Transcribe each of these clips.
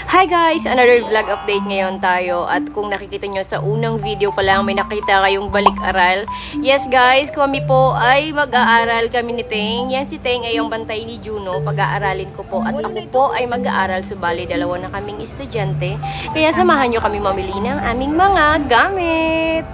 Hi guys! Another vlog update ngayon tayo. At kung nakikita nyo sa unang video pa lang, may nakita kayong balik-aral. Yes guys, kami po ay mag-aaral kami ni Teng. Yan si Teng ay ang bantay ni Juno. Pag-aaralin ko po. At ako po ay mag-aaral. Subali, dalawa na kaming estudyante. Kaya samahan nyo kami mamili ng aming mga gamit.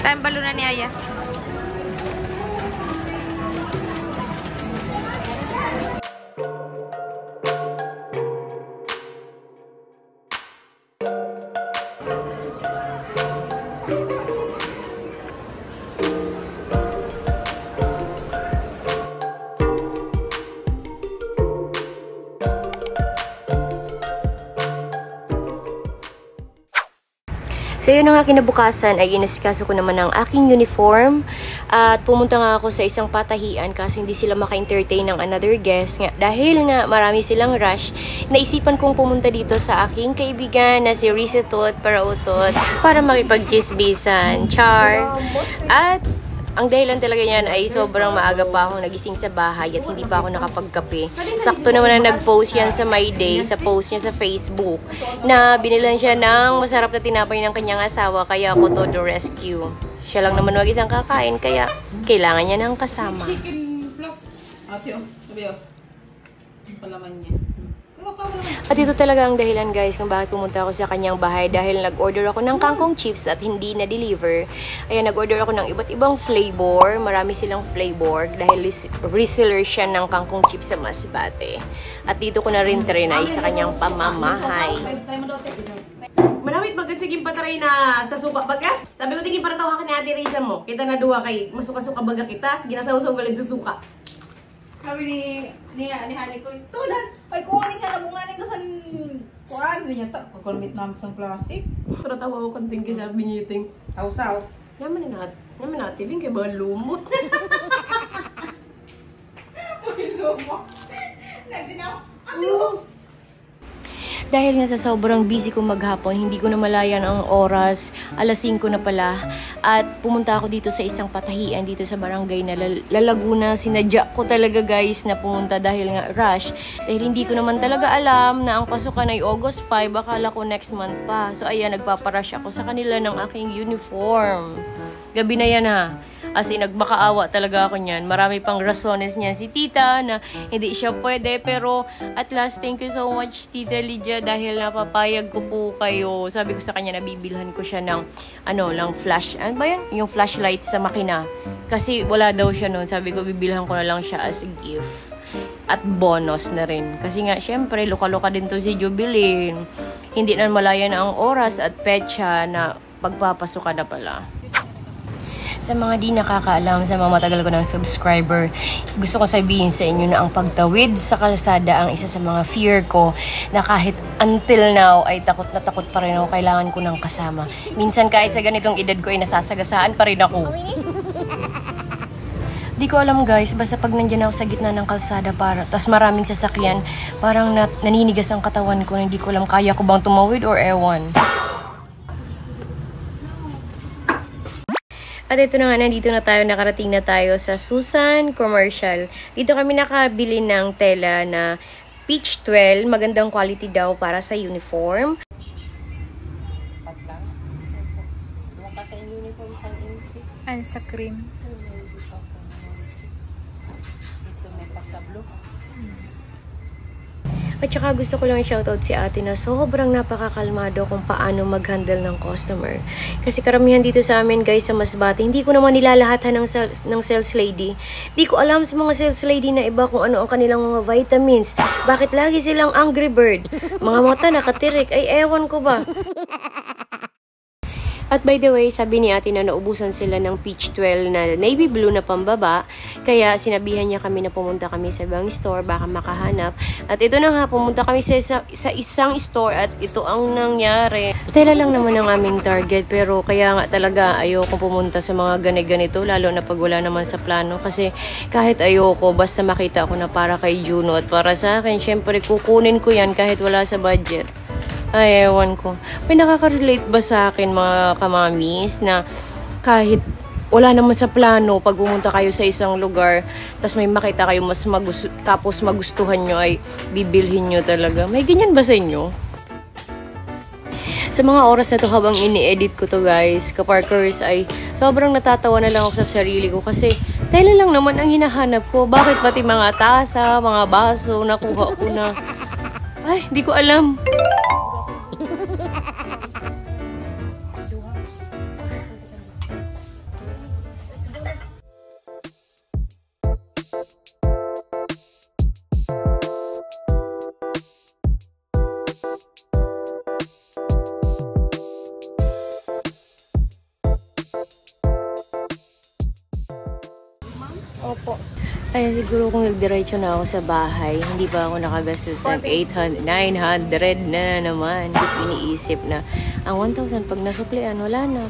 Tayong balunan ni Aya. So yun nga, kinabukasan ay inasikaso ko naman ang aking uniform at pumunta nga ako sa isang patahian kaso hindi sila maka-entertain ng another guest nga. Dahil nga marami silang rush, naisipan kong pumunta dito sa aking kaibigan na si Risetot Parautot para makipag-chisbisan, char. At ang dahilan talaga niyan ay sobrang maaga pa akong nagising sa bahay at hindi pa ako nakapagkape. Sakto naman na nag-post yan sa My Day, sa post niya sa Facebook, na binilan siya ng masarap na tinapay ng kanyang asawa, kaya ako to the rescue. Siya lang naman mag-isang kakain, kaya kailangan niya ng kasama. Chicken plus. Ate, sabi yung palaman niya. At ito talaga ang dahilan guys kung bakit pumunta ako sa kanyang bahay, dahil nag-order ako ng kangkong chips at hindi na-deliver. Ayan, nag-order ako ng iba't ibang flavor. Marami silang flavor dahil reseller siya ng kangkong chips sa Masbate. At dito ko na rin trinay sa kanyang pamamahay. Manamit bagad sige pataray na sa suka baga. Sabi ko tingin para tawakan ni Ate Risa mo. Kita na duwa kay masuka-suka baga kita. Ginasaw-saw galing sa suka. Sabi ni Hani ko, tulan, ay kuhanin ka na bunganin ka sa kuhaan. Hindi niya ta, kakulmit namin sa plastic. Para tawa ko kanting kay sabi niya ting. Tausaw. Yaman natin, yung kay mga lumot. Mga lumot. Nagdinaw, ate mo. Dahil nga sa sobrang busy ko maghapon, hindi ko na malayan ang oras, alas 5 na pala. At pumunta ako dito sa isang patahian dito sa barangay na Laguna. Sinadya ko talaga guys na pumunta dahil nga rush. Dahil hindi ko naman talaga alam na ang pasukan ay August 5, akala ko next month pa. So ayan, nagpaparush ako sa kanila ng aking uniform. Gabi na yan ha. As in, nagmakaawa talaga ako niyan. Marami pang rasones niya si tita na hindi siya pwede. Pero at last, thank you so much Tita Lydia dahil napapayag ko po kayo. Sabi ko sa kanya, nabibilhan ko siya ng lang flash. Ano ba yan? Yung flashlight sa makina. Kasi wala daw siya noon. Sabi ko, bibilhan ko na lang siya as a gift. At bonus na rin. Kasi nga, syempre, luka-luka din to si Jubilin. Hindi na malaya na ang oras at petsa na pagpapasukan na pala. Sa mga di nakakaalam, sa mga matagal ko ng subscriber, gusto ko sabihin sa inyo na ang pagtawid sa kalsada ang isa sa mga fear ko na kahit until now ay takot na takot pa rin ako, kailangan ko ng kasama. Minsan kahit sa ganitong edad ko ay nasasagasaan pa rin ako. Di ko alam guys, basta pag nandiyan ako sa gitna ng kalsada tas maraming sasakyan, parang naninigas ang katawan ko na hindi ko alam kaya ko bang tumawid or ewan. At ito na nga, nandito na tayo, nakarating na tayo sa Susan Commercial. Dito kami nakabili ng tela na peach 12, magandang quality daw para sa uniform. Doon ka sa uniform sa MC? Ano sa cream? Dito may pagkablo. At saka gusto ko lang i-shoutout si ate na sobrang napakakalmado kung paano mag-handle ng customer. Kasi karamihan dito sa amin guys sa Masbate, hindi ko naman nilalahatan ng sales lady. Hindi ko alam sa mga sales lady na iba kung ano ang kanilang mga vitamins. Bakit lagi silang angry bird? Mga mata nakatirik, ay ewan ko ba. At by the way, sabi ni ate na naubusan sila ng peach twirl na navy blue na pambaba. Kaya sinabihan niya kami na pumunta kami sa ibang store, baka makahanap. At ito na nga, pumunta kami sa isang store at ito ang nangyari. Tela lang naman ang aming target, pero kaya nga talaga ayoko pumunta sa mga ganito, lalo na pag wala naman sa plano. Kasi kahit ayoko, basta makita ko na para kay Juno at para sa akin, syempre kukunin ko yan kahit wala sa budget. Ay, ewan ko. May nakaka-relate ba sa akin mga kamamis na kahit wala naman sa plano, pag pumunta kayo sa isang lugar, tapos may makita kayo tapos magustuhan nyo ay bibilhin nyo talaga. May ganyan ba sa inyo? Sa mga oras na to habang ini-edit ko to guys, kaparkers, ay sobrang natatawa na lang ako sa sarili ko kasi tela lang naman ang hinahanap ko. Bakit pati mga tasa, mga baso, nakuha ko na? Ay, hindi ko alam. Opo. Ay, siguro kung nagdiretso na ako sa bahay, hindi pa ako nakagastos ng 800, 900 na naman. Hindi iniisip na ang 1,000 pag nasuklian, wala na.